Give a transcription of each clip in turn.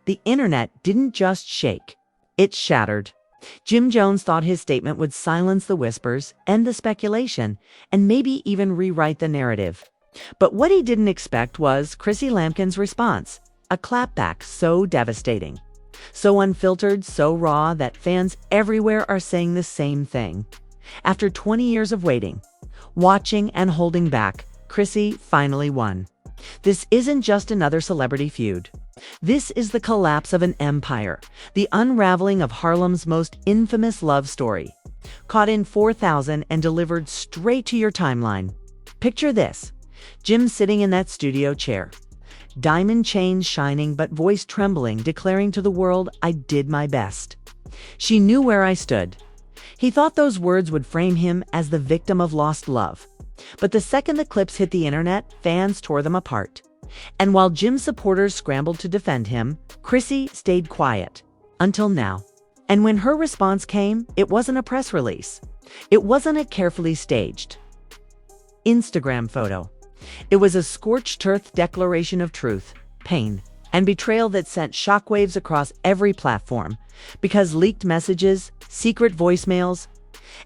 the internet didn't just shake. It shattered. Jim Jones thought his statement would silence the whispers, end the speculation, and maybe even rewrite the narrative. But what he didn't expect was Chrissy Lampkin's response, a clapback so devastating, so unfiltered, so raw that fans everywhere are saying the same thing. After 20 years of waiting, watching and holding back, Chrissy finally won. This isn't just another celebrity feud. This is the collapse of an empire, the unraveling of Harlem's most infamous love story. Caught in 4,000 and delivered straight to your timeline. Picture this: Jim sitting in that studio chair, diamond chains shining but voice trembling, declaring to the world, "I did my best. She knew where I stood." He thought those words would frame him as the victim of lost love. But the second the clips hit the internet, fans tore them apart. And while Jim's supporters scrambled to defend him, Chrissy stayed quiet. Until now. And when her response came, it wasn't a press release. It wasn't a carefully staged Instagram photo. It was a scorched earth declaration of truth, pain, and betrayal that sent shockwaves across every platform. Because leaked messages, secret voicemails,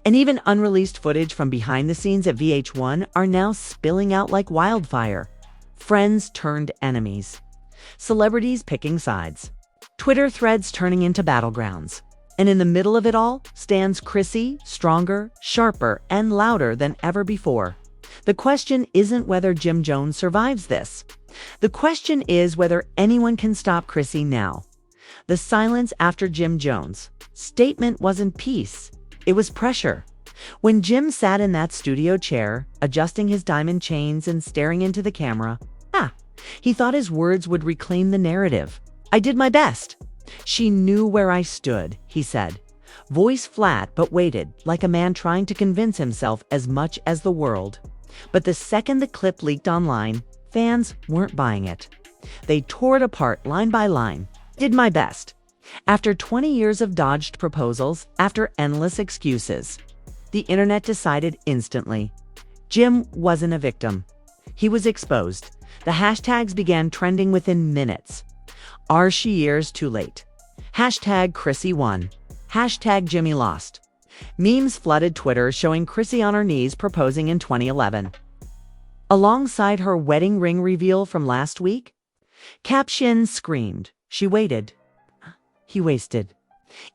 and even unreleased footage from behind the scenes at VH1 are now spilling out like wildfire. Friends turned enemies. Celebrities picking sides. Twitter threads turning into battlegrounds. And in the middle of it all stands Chrissy, stronger, sharper, and louder than ever before. The question isn't whether Jim Jones survives this. The question is whether anyone can stop Chrissy now. The silence after Jim Jones' statement wasn't peace. It was pressure. When Jim sat in that studio chair, adjusting his diamond chains and staring into the camera, he thought his words would reclaim the narrative. "I did my best. She knew where I stood," he said. Voice flat but weighted, like a man trying to convince himself as much as the world. But the second the clip leaked online, fans weren't buying it. They tore it apart line by line. "Did my best." After 20 years of dodged proposals, after endless excuses, the internet decided instantly. Jim wasn't a victim. He was exposed. The hashtags began trending within minutes. Are she years too late? Hashtag Chrissy won. Hashtag Jimmy lost. Memes flooded Twitter showing Chrissy on her knees proposing in 2011. Alongside her wedding ring reveal from last week, captions screamed, "She waited. He wasted."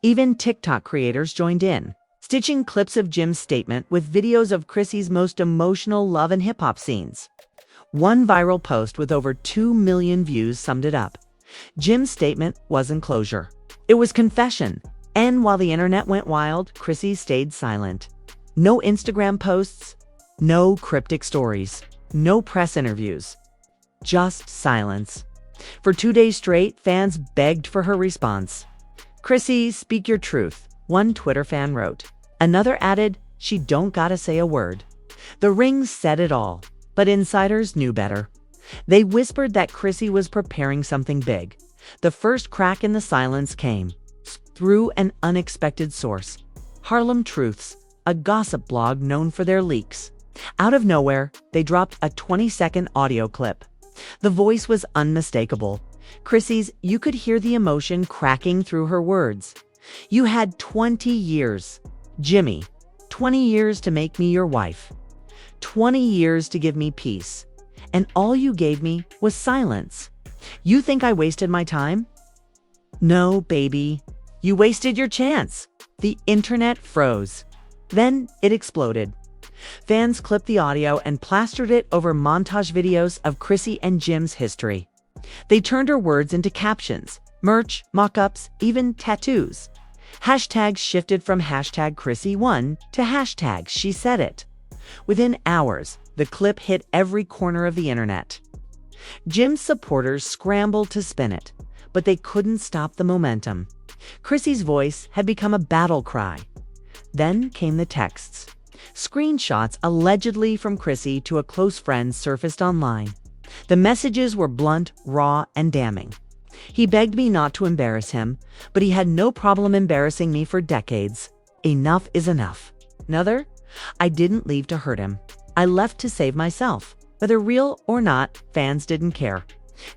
Even TikTok creators joined in, stitching clips of Jim's statement with videos of Chrissy's most emotional love and hip-hop scenes. One viral post with over 2 million views summed it up. Jim's statement wasn't closure. It was confession. And while the internet went wild, Chrissy stayed silent. No Instagram posts, no cryptic stories, no press interviews. Just silence. For 2 days straight, fans begged for her response. "Chrissy, speak your truth," one Twitter fan wrote. Another added, "She don't gotta say a word." The ring said it all, but insiders knew better. They whispered that Chrissy was preparing something big. The first crack in the silence came through an unexpected source. Harlem Truths, a gossip blog known for their leaks. Out of nowhere, they dropped a 20-second audio clip. The voice was unmistakable. Chrissy's, you could hear the emotion cracking through her words. "You had 20 years. Jimmy, 20 years to make me your wife. 20 years to give me peace. And all you gave me was silence. You think I wasted my time? No, baby. You wasted your chance." The internet froze. Then it exploded. Fans clipped the audio and plastered it over montage videos of Chrissy and Jim's history. They turned her words into captions, merch, mock-ups, even tattoos. Hashtags shifted from hashtag Chrissy won to hashtag she said it. Within hours, the clip hit every corner of the internet. Jim's supporters scrambled to spin it, but they couldn't stop the momentum. Chrissy's voice had become a battle cry. Then came the texts. Screenshots allegedly from Chrissy to a close friend surfaced online. The messages were blunt, raw, and damning. "He begged me not to embarrass him, but he had no problem embarrassing me for decades. Enough is enough." Another, "I didn't leave to hurt him. I left to save myself." Whether real or not, fans didn't care.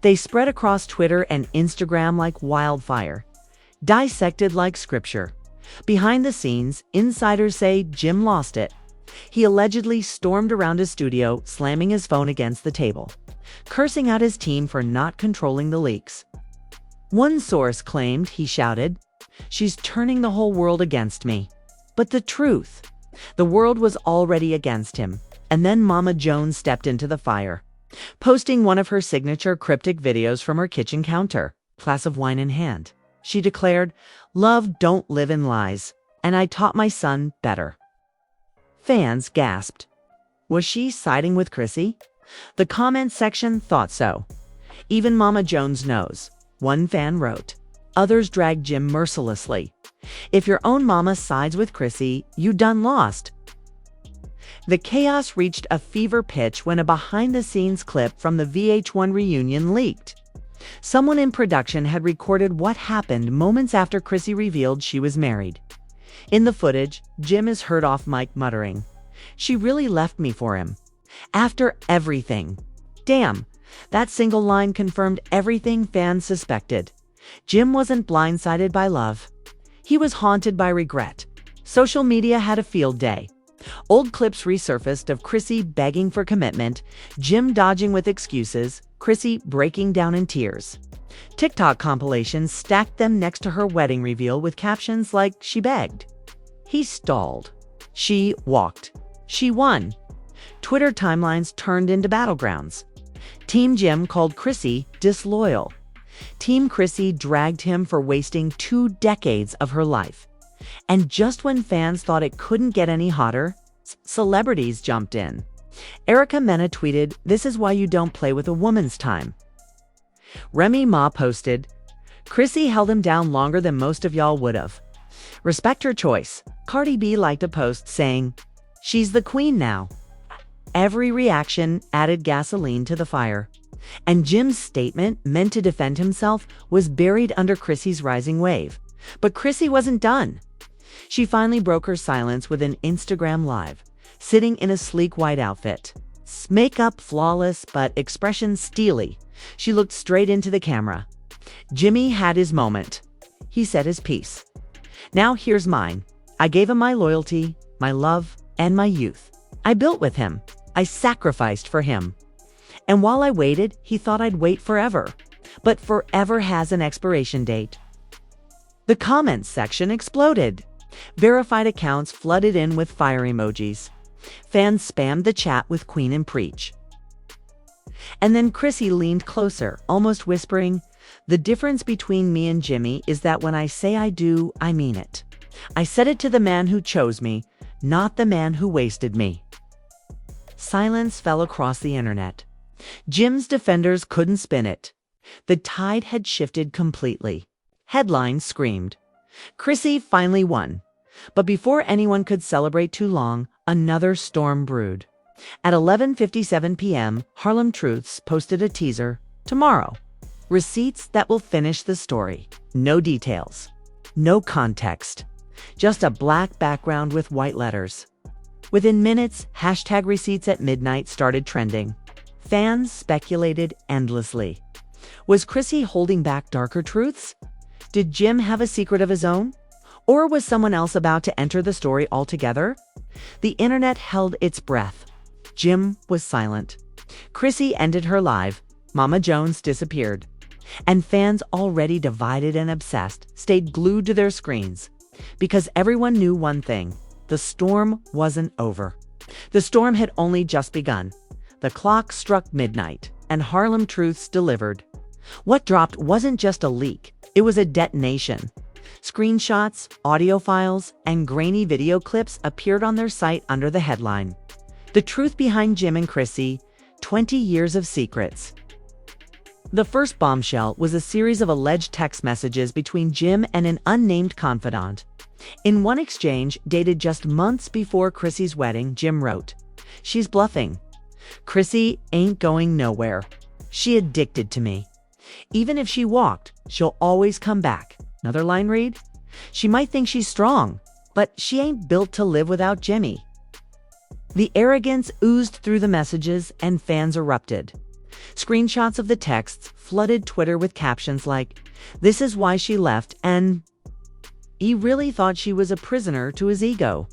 They spread across Twitter and Instagram like wildfire, dissected like scripture. Behind the scenes, insiders say Jim lost it. He allegedly stormed around his studio, slamming his phone against the table, cursing out his team for not controlling the leaks. One source claimed he shouted, "She's turning the whole world against me." But the truth, the world was already against him. And then Mama Jones stepped into the fire, posting one of her signature cryptic videos from her kitchen counter, glass of wine in hand. She declared, "Love don't live in lies, and I taught my son better." Fans gasped. Was she siding with Chrissy? The comment section thought so. Even Mama Jones knows. One fan wrote, "Others drag Jim mercilessly. If your own mama sides with Chrissy, you done lost." The chaos reached a fever pitch when a behind-the-scenes clip from the VH1 reunion leaked. Someone in production had recorded what happened moments after Chrissy revealed she was married. In the footage, Jim is heard off mic muttering, "She really left me for him. After everything." Damn, that single line confirmed everything fans suspected. Jim wasn't blindsided by love. He was haunted by regret. Social media had a field day. Old clips resurfaced of Chrissy begging for commitment, Jim dodging with excuses, Chrissy breaking down in tears. TikTok compilations stacked them next to her wedding reveal with captions like, "She begged." He stalled. She walked. She won. Twitter timelines turned into battlegrounds. Team Jim called Chrissy disloyal. Team Chrissy dragged him for wasting 2 decades of her life. And just when fans thought it couldn't get any hotter, celebrities jumped in. Erica Mena tweeted, "This is why you don't play with a woman's time." Remy Ma posted, "Chrissy held him down longer than most of y'all would've. Respect her choice." Cardi B liked a post saying, "She's the queen now." Every reaction added gasoline to the fire. And Jim's statement, meant to defend himself, was buried under Chrissy's rising wave. But Chrissy wasn't done. She finally broke her silence with an Instagram Live, sitting in a sleek white outfit. Makeup flawless, but expression steely. She looked straight into the camera. Jimmy had his moment. He said his piece. Now here's mine. I gave him my loyalty, my love, and my youth. I built with him. I sacrificed for him. And while I waited, he thought I'd wait forever. But forever has an expiration date. The comments section exploded. Verified accounts flooded in with fire emojis. Fans spammed the chat with Queen and Preach. And then Chrissy leaned closer, almost whispering, "The difference between me and Jimmy is that when I say I do, I mean it. I said it to the man who chose me, not the man who wasted me." Silence fell across the internet. Jim's defenders couldn't spin it. The tide had shifted completely. Headlines screamed, "Chrissy finally won." But before anyone could celebrate too long, another storm brewed. At 11:57 p.m., Harlem Truths posted a teaser, "Tomorrow. Receipts that will finish the story." No details. No context. Just a black background with white letters. Within minutes, #receipts@midnight started trending. Fans speculated endlessly. Was Chrissy holding back darker truths? Did Jim have a secret of his own? Or was someone else about to enter the story altogether? The internet held its breath. Jim was silent. Chrissy ended her live. Mama Jones disappeared. And fans, already divided and obsessed, stayed glued to their screens. Because everyone knew one thing. The storm wasn't over. The storm had only just begun. The clock struck midnight, and Harlem Truths delivered. What dropped wasn't just a leak. It was a detonation. Screenshots, audio files, and grainy video clips appeared on their site under the headline, "The Truth Behind Jim and Chrissy, 20 Years of Secrets." The first bombshell was a series of alleged text messages between Jim and an unnamed confidant. In one exchange, dated just months before Chrissy's wedding, Jim wrote, "She's bluffing. Chrissy ain't going nowhere. She addicted to me. Even if she walked, she'll always come back." Another line read, "She might think she's strong, but she ain't built to live without Jimmy." The arrogance oozed through the messages and fans erupted. Screenshots of the texts flooded Twitter with captions like, "This is why she left," and he really thought she was a prisoner to his ego.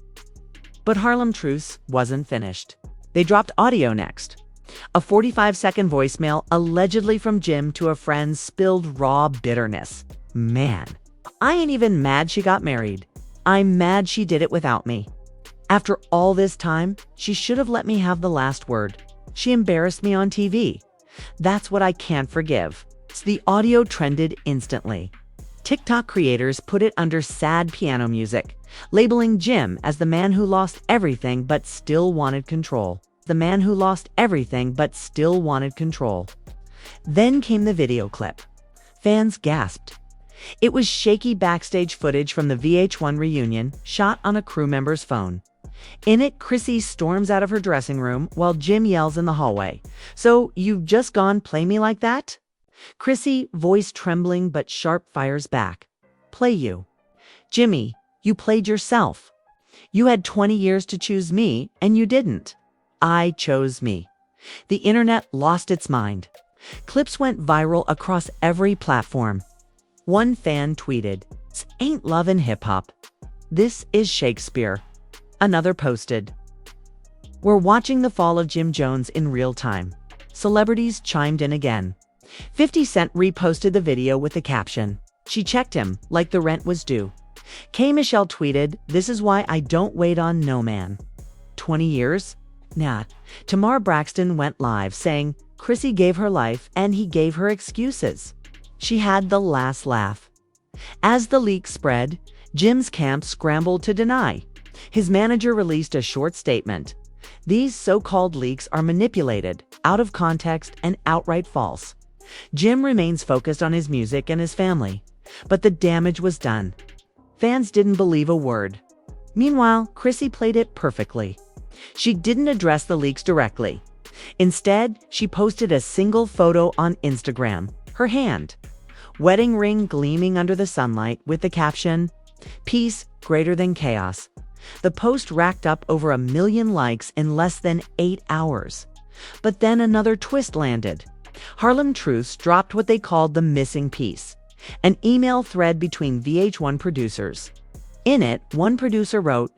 But Harlem Truce wasn't finished. They dropped audio next. A 45-second voicemail allegedly from Jim to a friend spilled raw bitterness. "Man, I ain't even mad she got married. I'm mad she did it without me. After all this time, she should have let me have the last word. She embarrassed me on TV. That's what I can't forgive." So the audio trended instantly. TikTok creators put it under sad piano music, labeling Jim as the man who lost everything but still wanted control. The man who lost everything but still wanted control. Then came the video clip. Fans gasped. It was shaky backstage footage from the VH1 reunion, shot on a crew member's phone. In it, Chrissy storms out of her dressing room while Jim yells in the hallway, "So you've just gone play me like that?" Chrissy, voice trembling but sharp, fires back. "Play you? Jimmy, you played yourself. You had 20 years to choose me, and you didn't. I chose me." The internet lost its mind. Clips went viral across every platform. One fan tweeted, "This ain't love and hip-hop. This is Shakespeare." Another posted, "We're watching the fall of Jim Jones in real time." Celebrities chimed in again. 50 Cent reposted the video with the caption, "She checked him like the rent was due." K. Michelle tweeted, "This is why I don't wait on no man." 20 years? Nah. Tamar Braxton went live saying Chrissy gave her life and he gave her excuses. She had the last laugh. As the leak spread, Jim's camp scrambled to deny. His manager released a short statement. "These so-called leaks are manipulated, out of context, and outright false." Jim remains focused on his music and his family, but the damage was done. Fans didn't believe a word. Meanwhile, Chrissy played it perfectly. She didn't address the leaks directly. Instead, she posted a single photo on Instagram, her hand, wedding ring gleaming under the sunlight, with the caption, "Peace greater than chaos." The post racked up over 1 million likes in less than 8 hours. But then another twist landed. Harlem Truce dropped what they called the missing piece, an email thread between VH1 producers. In it, one producer wrote,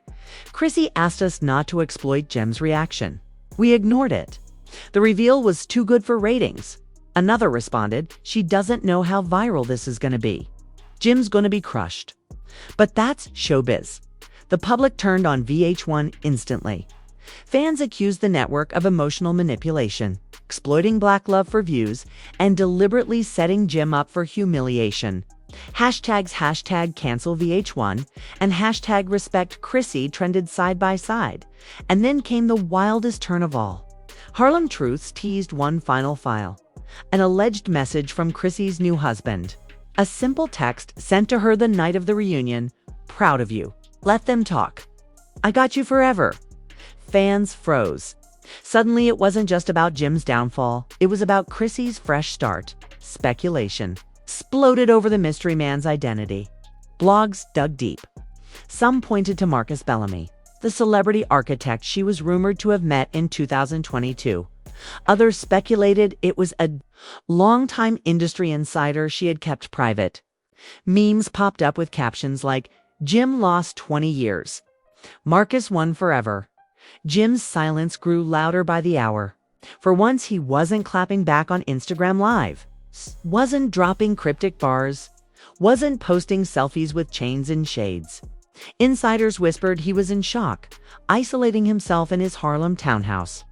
"Chrissy asked us not to exploit Jim's reaction. We ignored it. The reveal was too good for ratings." Another responded, "She doesn't know how viral this is going to be. Jim's going to be crushed." But that's showbiz. The public turned on VH1 instantly. Fans accused the network of emotional manipulation, exploiting Black love for views, and deliberately setting Jim up for humiliation. Hashtags #cancel VH1 and #respect Chrissy trended side by side. And then came the wildest turn of all. Harlem Truce teased one final file, an alleged message from Chrissy's new husband. A simple text sent to her the night of the reunion, "Proud of you. Let them talk. I got you forever." Fans froze. Suddenly, it wasn't just about Jim's downfall. It was about Chrissy's fresh start. Speculation exploded over the mystery man's identity. Blogs dug deep. Some pointed to Marcus Bellamy, the celebrity architect she was rumored to have met in 2022. Others speculated it was a longtime industry insider she had kept private. Memes popped up with captions like, "Jim lost 20 years. Marcus won forever." Jim's silence grew louder by the hour. For once, he wasn't clapping back on Instagram Live, wasn't dropping cryptic bars, wasn't posting selfies with chains and shades. Insiders whispered he was in shock, isolating himself in his Harlem townhouse,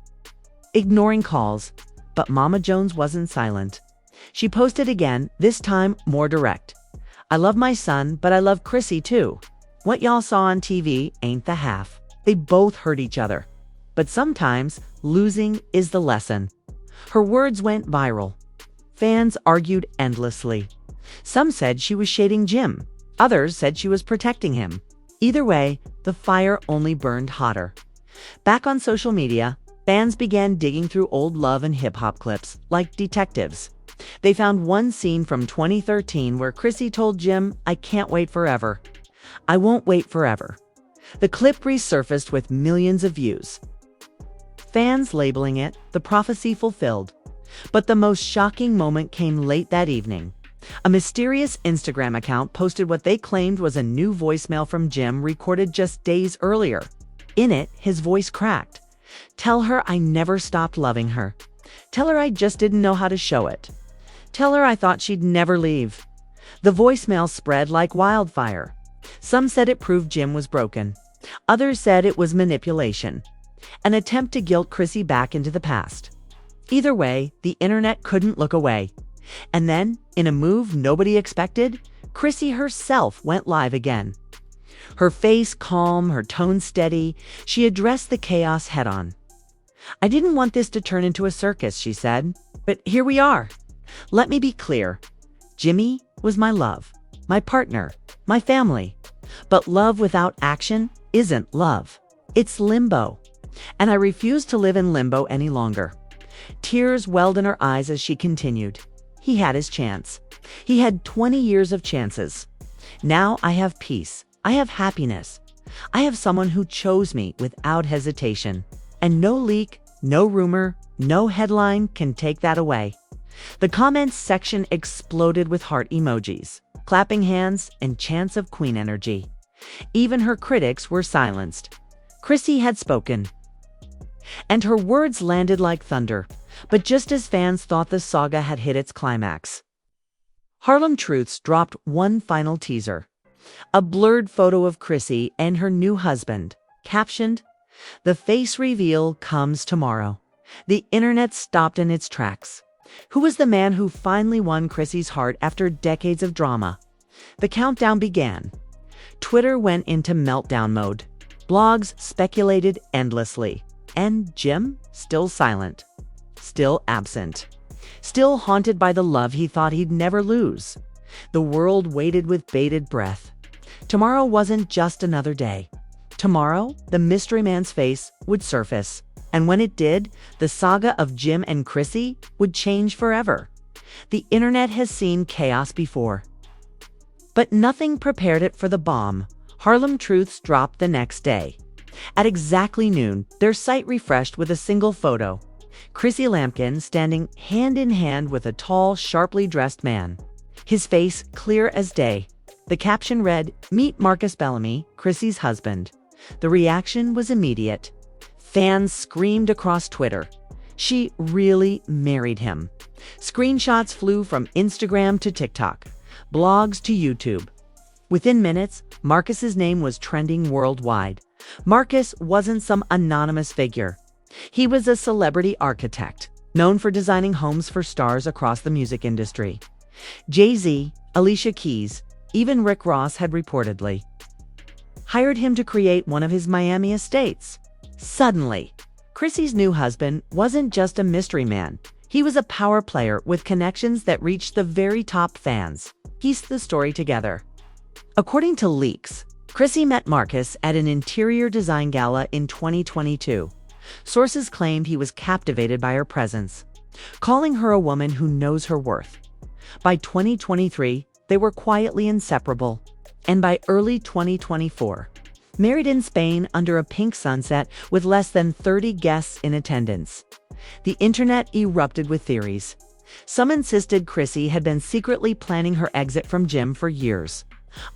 ignoring calls. But Mama Jones wasn't silent. She posted again, this time more direct. "I love my son, but I love Chrissy too. What y'all saw on TV ain't the half." They both hurt each other. But sometimes, losing is the lesson. Her words went viral. Fans argued endlessly. Some said she was shading Jim. Others said she was protecting him. Either way, the fire only burned hotter. Back on social media, fans began digging through old love and hip-hop clips, like detectives. They found one scene from 2013 where Chrissy told Jim, "I can't wait forever. I won't wait forever." The clip resurfaced with millions of views. Fans labeling it the prophecy fulfilled. But the most shocking moment came late that evening. A mysterious Instagram account posted what they claimed was a new voicemail from Jim recorded just days earlier. In it, his voice cracked. "Tell her I never stopped loving her. Tell her I just didn't know how to show it. Tell her I thought she'd never leave." The voicemail spread like wildfire. Some said it proved Jim was broken. Others said it was manipulation, an attempt to guilt Chrissy back into the past. Either way, the internet couldn't look away. And then, in a move nobody expected, Chrissy herself went live again. Her face calm, her tone steady, she addressed the chaos head-on. "I didn't want this to turn into a circus," she said, "but here we are. Let me be clear. Jimmy was my love, my partner, my family. But love without action isn't love. It's limbo. And I refuse to live in limbo any longer." Tears welled in her eyes as she continued. He had his chance. He had 20 years of chances. Now I have peace. I have happiness. I have someone who chose me without hesitation. And no leak, no rumor, no headline can take that away. The comments section exploded with heart emojis, clapping hands, and chants of queen energy. Even her critics were silenced. Chrissy had spoken. And her words landed like thunder, but just as fans thought the saga had hit its climax. Harlem Truths dropped one final teaser. A blurred photo of Chrissy and her new husband, captioned, "The face reveal comes tomorrow." The internet stopped in its tracks. Who was the man who finally won Chrissy's heart after decades of drama? The countdown began. Twitter went into meltdown mode. Blogs speculated endlessly. And Jim, still silent, still absent, still haunted by the love he thought he'd never lose. The world waited with bated breath. Tomorrow wasn't just another day. Tomorrow, the mystery man's face would surface. And when it did, the saga of Jim and Chrissy would change forever. The internet has seen chaos before. But nothing prepared it for the bomb. Harlem Truths dropped the next day. At exactly noon, their site refreshed with a single photo. Chrissy Lampkin standing hand in hand with a tall, sharply dressed man. His face clear as day. The caption read, "Meet Marcus Bellamy, Chrissy's husband." The reaction was immediate. Fans screamed across Twitter. She really married him. Screenshots flew from Instagram to TikTok, blogs to YouTube. Within minutes, Marcus's name was trending worldwide. Marcus wasn't some anonymous figure. He was a celebrity architect, known for designing homes for stars across the music industry. Jay-Z, Alicia Keys, even Rick Ross had reportedly hired him to create one of his Miami estates. Suddenly, Chrissy's new husband wasn't just a mystery man. He was a power player with connections that reached the very top fans. Piece the story together. According to leaks, Chrissy met Marcus at an interior design gala in 2022. Sources claimed he was captivated by her presence, calling her a woman who knows her worth. By 2023, they were quietly inseparable. And by early 2024, married in Spain under a pink sunset with less than 30 guests in attendance. The internet erupted with theories. Some insisted Chrissy had been secretly planning her exit from Jim for years.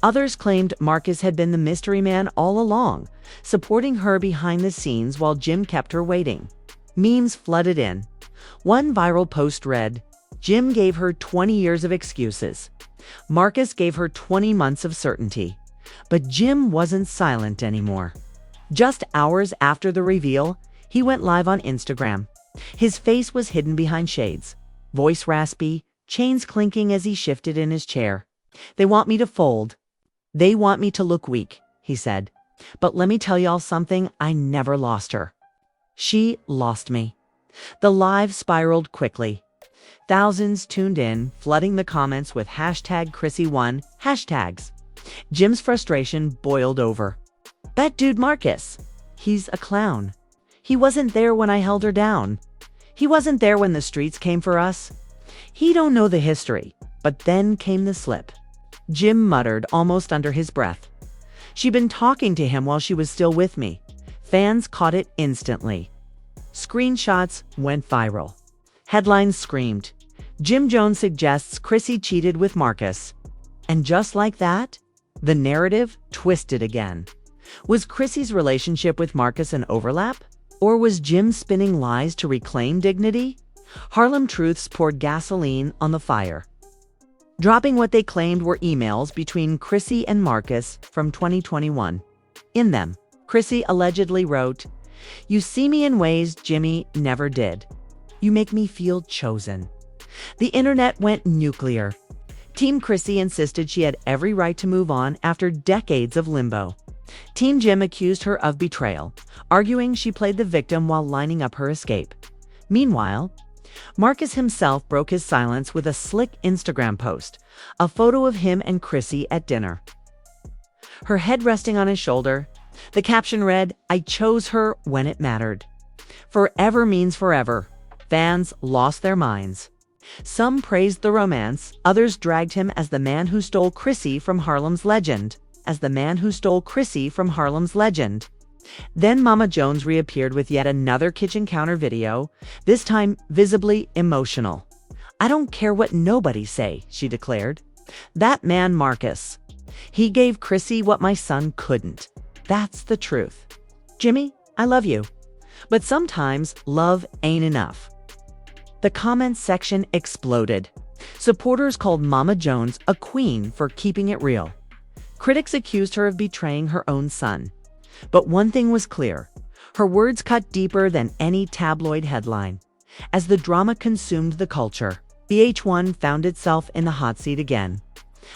Others claimed Marcus had been the mystery man all along, supporting her behind the scenes while Jim kept her waiting. Memes flooded in. One viral post read, "Jim gave her 20 years of excuses. Marcus gave her 20 months of certainty." But Jim wasn't silent anymore. Just hours after the reveal, he went live on Instagram. His face was hidden behind shades, voice raspy, chains clinking as he shifted in his chair. "They want me to fold. They want me to look weak," he said. "But let me tell y'all something, I never lost her. She lost me." The live spiraled quickly. Thousands tuned in, flooding the comments with #Chrissy1 hashtags. Jim's frustration boiled over. "That dude Marcus, he's a clown. He wasn't there when I held her down. He wasn't there when the streets came for us. He don't know the history." But then came the slip. Jim muttered almost under his breath, "She'd been talking to him while she was still with me." Fans caught it instantly. Screenshots went viral. Headlines screamed, Jim Jones suggests Chrissy cheated with Marcus. And just like that, the narrative twisted again. Was Chrissy's relationship with Marcus an overlap? Or was Jim spinning lies to reclaim dignity? Harlem Truths poured gasoline on the fire, dropping what they claimed were emails between Chrissy and Marcus from 2021. In them, Chrissy allegedly wrote, "You see me in ways Jimmy never did. You make me feel chosen." The internet went nuclear. Team Chrissy insisted she had every right to move on after decades of limbo. Team Jim accused her of betrayal, arguing she played the victim while lining up her escape. Meanwhile, Marcus himself broke his silence with a slick Instagram post, a photo of him and Chrissy at dinner. Her head resting on his shoulder, the caption read, "I chose her when it mattered." Forever means forever. Fans lost their minds. Some praised the romance, others dragged him as the man who stole Chrissy from Harlem's legend. Then Mama Jones reappeared with yet another kitchen counter video, this time visibly emotional. "I don't care what nobody say," she declared. "That man Marcus, he gave Chrissy what my son couldn't. That's the truth. Jimmy, I love you. But sometimes love ain't enough." The comments section exploded. Supporters called Mama Jones a queen for keeping it real. Critics accused her of betraying her own son. But one thing was clear. Her words cut deeper than any tabloid headline. As the drama consumed the culture, VH1 found itself in the hot seat again.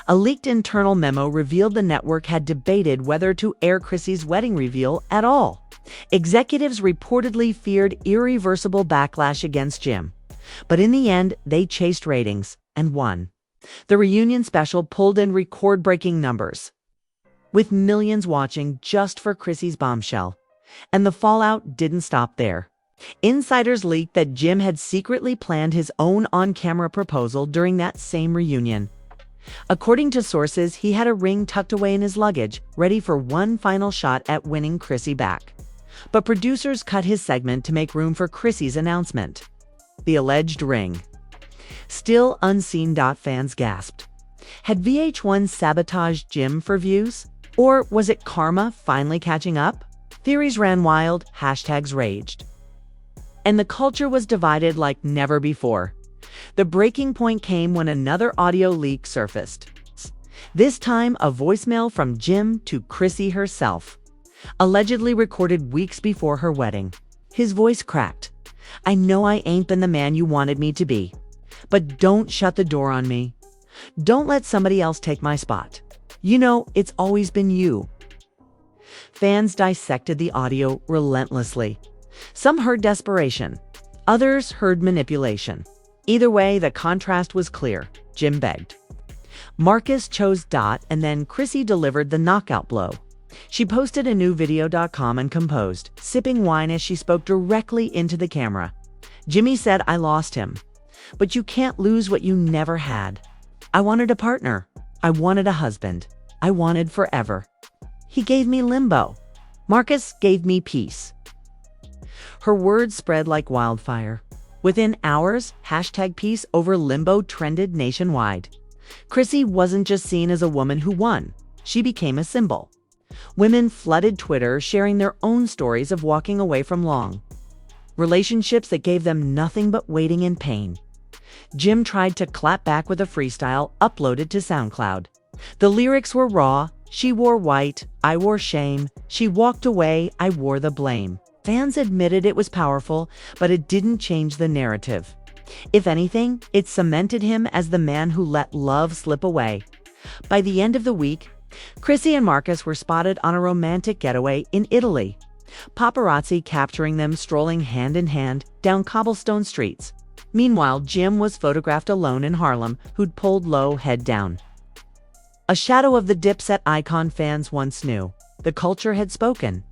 A leaked internal memo revealed the network had debated whether to air Chrissy's wedding reveal at all. Executives reportedly feared irreversible backlash against Jim. But in the end, they chased ratings and won. The reunion special pulled in record-breaking numbers, with millions watching just for Chrissy's bombshell. And the fallout didn't stop there. Insiders leaked that Jim had secretly planned his own on-camera proposal during that same reunion. According to sources, he had a ring tucked away in his luggage, ready for one final shot at winning Chrissy back. But producers cut his segment to make room for Chrissy's announcement. The alleged ring. Still unseen. Fans gasped. Had VH1 sabotaged Jim for views? Or was it karma finally catching up? Theories ran wild, hashtags raged. And the culture was divided like never before. The breaking point came when another audio leak surfaced. This time, a voicemail from Jim to Chrissy herself, allegedly recorded weeks before her wedding. His voice cracked. "I know I ain't been the man you wanted me to be, but don't shut the door on me. Don't let somebody else take my spot. You know, it's always been you." Fans dissected the audio relentlessly. Some heard desperation. Others heard manipulation. Either way, the contrast was clear. Jim begged. Marcus chose ... and then Chrissy delivered the knockout blow. She posted a new video.com and composed, sipping wine as she spoke directly into the camera. "Jimmy said I lost him. But you can't lose what you never had. I wanted a partner. I wanted a husband. I wanted forever. He gave me limbo. Marcus gave me peace." Her words spread like wildfire. Within hours, #peace over limbo trended nationwide. Chrissy wasn't just seen as a woman who won. She became a symbol. Women flooded Twitter, sharing their own stories of walking away from long relationships that gave them nothing but waiting and pain. Jim tried to clap back with a freestyle uploaded to SoundCloud. The lyrics were raw. "She wore white, I wore shame. She walked away, I wore the blame." Fans admitted it was powerful, but it didn't change the narrative. If anything, it cemented him as the man who let love slip away. By the end of the week, Chrissy and Marcus were spotted on a romantic getaway in Italy, paparazzi capturing them strolling hand in hand down cobblestone streets. Meanwhile, Jim was photographed alone in Harlem, who'd pulled low, head down. A shadow of the Dipset icon fans once knew. The culture had spoken.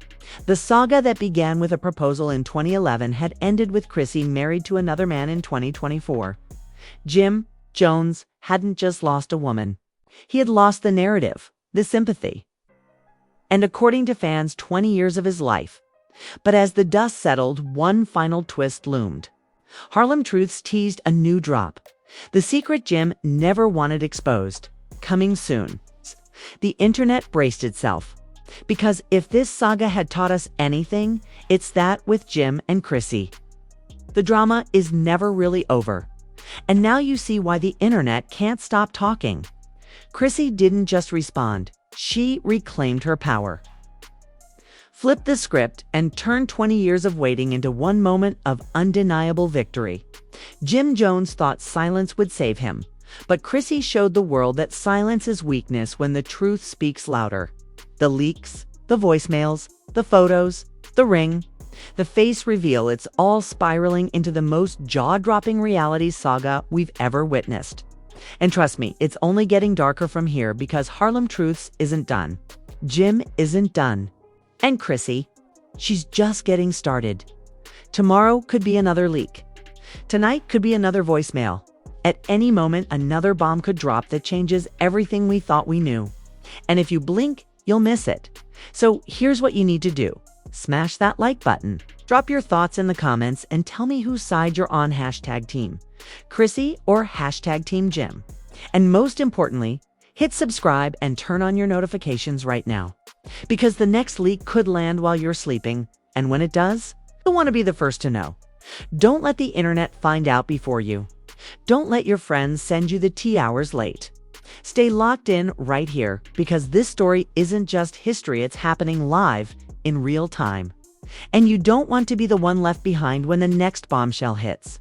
The saga that began with a proposal in 2011 had ended with Chrissy married to another man in 2024. Jim Jones hadn't just lost a woman. He had lost the narrative, the sympathy, and according to fans, 20 years of his life. But as the dust settled, one final twist loomed. Harlem Truths teased a new drop. The secret Jim never wanted exposed. Coming soon. The internet braced itself. Because if this saga had taught us anything, it's that with Jim and Chrissy. The drama is never really over. And now you see why the internet can't stop talking. Chrissy didn't just respond, she reclaimed her power. Flip the script and turn 20 years of waiting into one moment of undeniable victory. Jim Jones thought silence would save him, but Chrissy showed the world that silence is weakness when the truth speaks louder. The leaks, the voicemails, the photos, the ring, the face reveal, it's all spiraling into the most jaw-dropping reality saga we've ever witnessed. And trust me, it's only getting darker from here because Harlem Truths isn't done. Jim isn't done. And Chrissy, she's just getting started. Tomorrow could be another leak. Tonight could be another voicemail. At any moment, another bomb could drop that changes everything we thought we knew. And if you blink, you'll miss it. So here's what you need to do. Smash that like button. Drop your thoughts in the comments and tell me whose side you're on #team Chrissy or #team Jim. And most importantly, hit subscribe and turn on your notifications right now. Because the next leak could land while you're sleeping, and when it does, you'll want to be the first to know. Don't let the internet find out before you. Don't let your friends send you the tea hours late. Stay locked in right here, because this story isn't just history, it's happening live in real time. And you don't want to be the one left behind when the next bombshell hits.